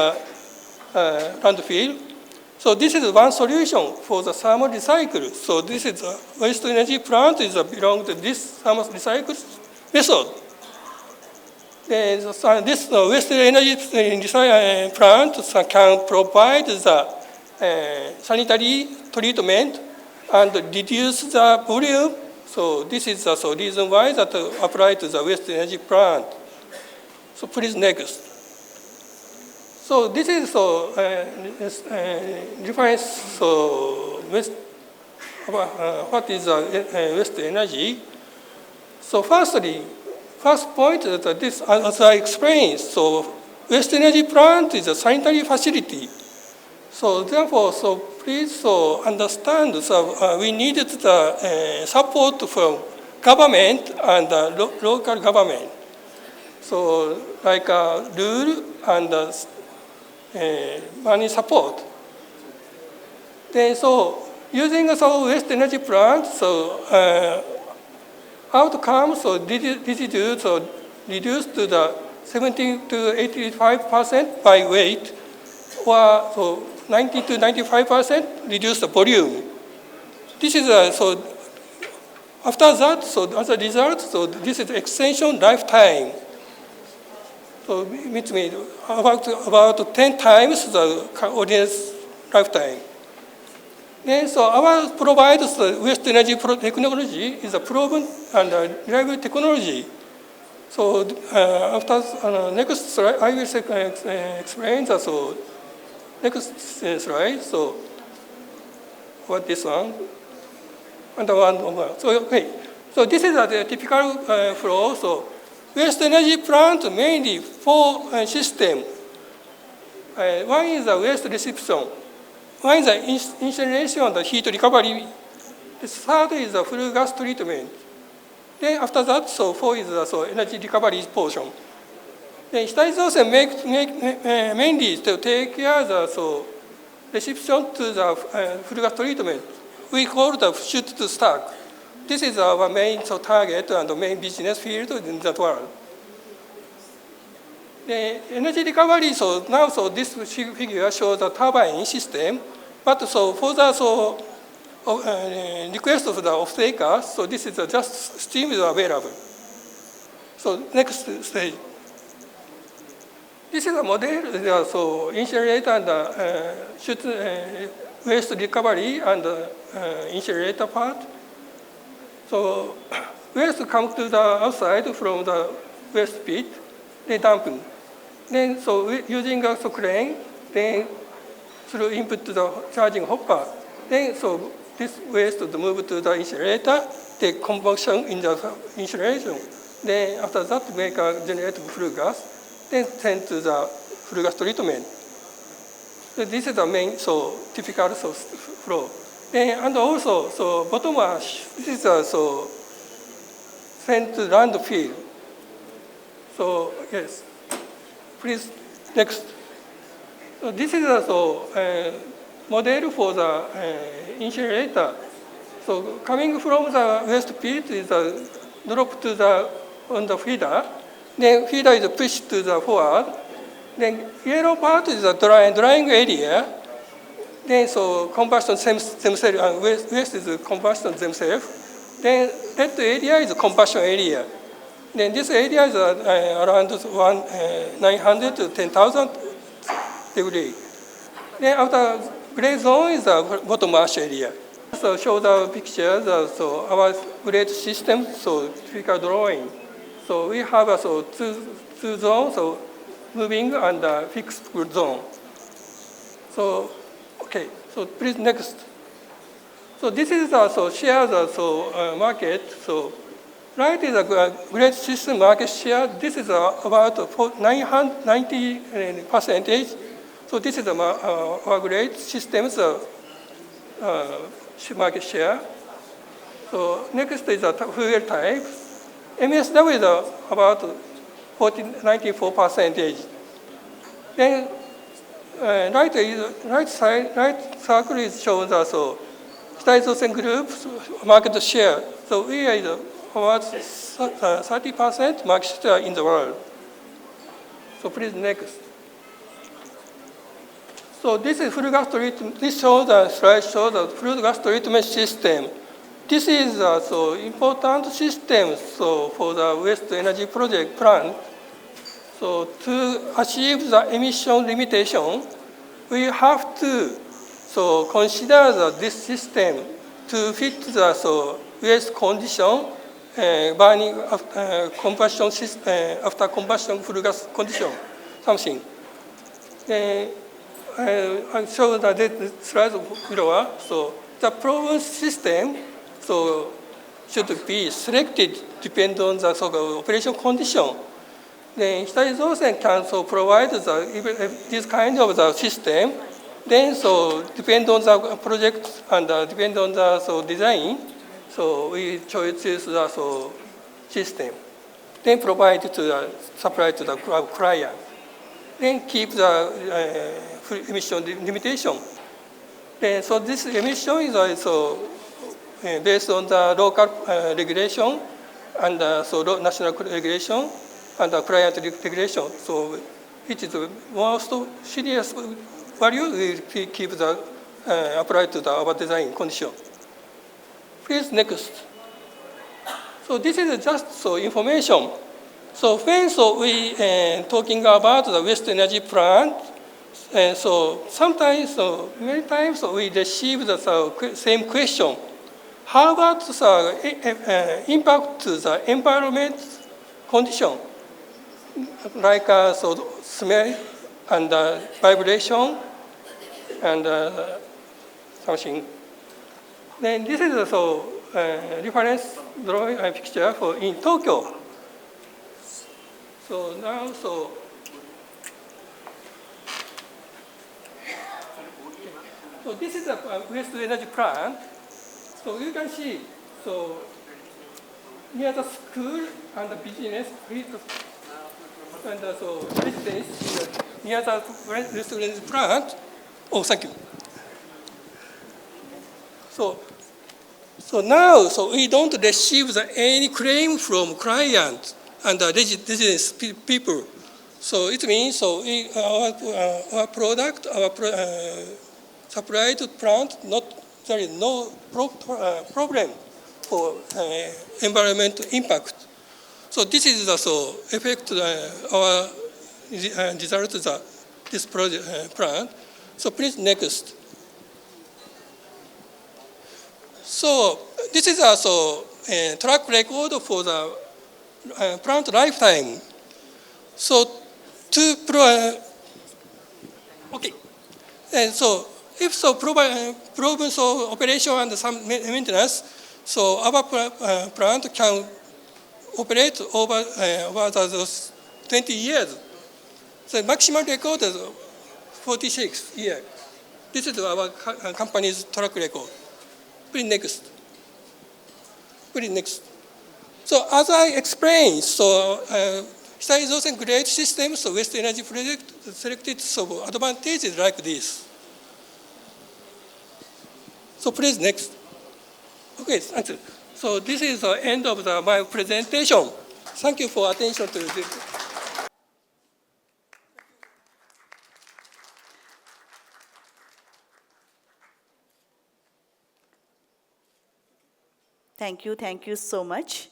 landfill. So this is one solution for the thermal recycle. So this is a waste energy plant is belong to this thermal recycle method. Then this waste energy plant can provide the sanitary treatment and reduce the volume. So this is the reason why that apply to the waste energy plant. So please next. So this is reference waste, what is waste energy. So first point is that this, as I explained, so waste energy plant is a sanitary facility. So therefore, so please understand, we needed the support from government and local government. So like rule and money support. Then using waste energy plant, outcomes residue reduced to the 70 to 85% by weight, or 90 to 95% reduce the volume. This is after that, as a result, this is extension lifetime. So it means about 10 times the audience lifetime. Then our provides waste energy technology is a proven and reliable technology. So after next slide, I will explain the next slide. So what this one? And one more. So okay. So this is the typical flow. So waste energy plant mainly four systems. One is the waste reception. One is the incineration and the heat recovery. The third is the flue gas treatment. Then after that, four is the energy recovery portion. Then Hitachi mainly to take care of the reception to the flue gas treatment. We call the shoot to stack. This is our main target and main business field in the world. The energy recovery, now this figure shows the turbine system, but for the request of the off-taker, this is just steam is available. So next stage. This is a model, incinerator and shoot waste recovery and incinerator part. So waste comes to the outside from the waste pit, they dump. Then using a crane, then through input to the charging hopper, then this waste to move to the incinerator, the combustion in the incineration. Then after that, make a generate flue gas, then send to the flue gas treatment. So this is the main typical flow. Then and also bottom ash, this is sent to landfill. So yes, please next. So this is a model for the incinerator. So coming from the waste pit is drop to the on the feeder. Then feeder is pushed to the forward. Then yellow part is the drying area. Then combustion themselves, waste is combustion themselves. Then red area is combustion area. Then this area is around 900 to 10,000 degrees. Then after gray zone is the bottom ash area. So show the pictures. Our grade system, typical drawing. So we have two zones, moving and fixed zone. So okay. So please next. So this is share the market. So right is a great system market share. This is about 90%. So this is our great systems market share. So next is the fuel type. MSW is about 94%. Then right circle is shows us Hitachi Group market share. So we are about 30% market share in the world. So please next. So this is flue gas treatment. This shows the slide shows the flue gas treatment system. This is so important system so for the waste energy project plant. So to achieve the emission limitation, we have to so consider this system to fit the so waste condition, burning combustion system, after combustion flue gas condition, something. I show the slide below. So the proven system so should be selected depending on the so operation condition. Then Hitachi can so provide this kind of the system. Then so depend on the project and depend on the so design. So we choose the so system. Then provide to the supply to the client. Then keep the emission limitation. Then so this emission is also based on the local regulation and so national regulation and the client regulation. So it is the most serious value we keep the applied to our design condition. Please next. So this is just so information. So when so we talking about the waste energy plant, so sometimes so many times so we receive the same question. How about the impact to the environment condition, like so smell and vibration and something. Then this is also reference drawing picture for in Tokyo. So now so this is a waste energy plant. So you can see so near the school and the business and so residence near the waste energy plant. Oh, thank you. So now, so we don't receive any claim from client and the residence people. So it means so our product, supplied plant, there is no problem for environmental impact. So this is the so effect our result this project plant. So please next. So this is also a track record for the plant lifetime. So okay, and so if so proven so operation and some maintenance, so our plant can operate over those 20 years. So maximum record is 46 years. This is our company's track record. Please next. Please next. So as I explained, so Hitachi Zosen Great Systems so waste energy project selected so advantages like this. So please next. Okay, thank you. So this is the end of my presentation. Thank you for attention to this. Thank you so much.